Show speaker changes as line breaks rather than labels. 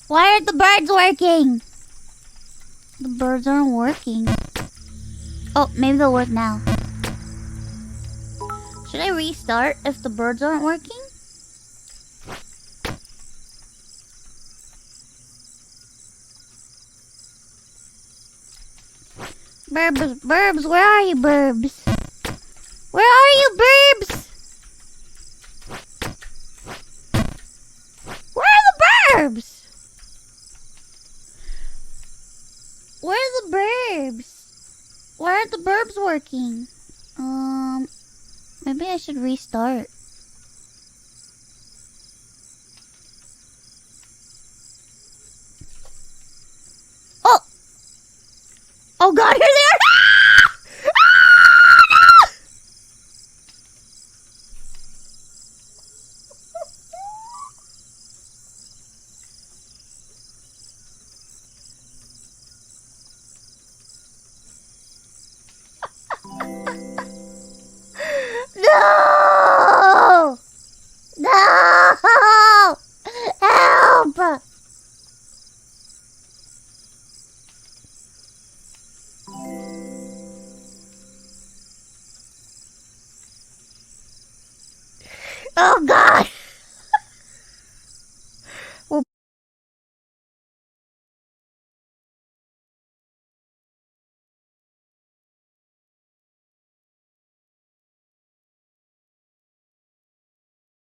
Why aren't the birds working? The birds aren't working. Oh, maybe they'll work now. Should I restart if the birds aren't working? Burbs, where are you, Burbs? Where are you, Burbs? Where are the Burbs? Where are the Burbs? Why aren't the Burbs working? Maybe I should restart. Oh! Oh god, here they are! No! No! Help! Oh god!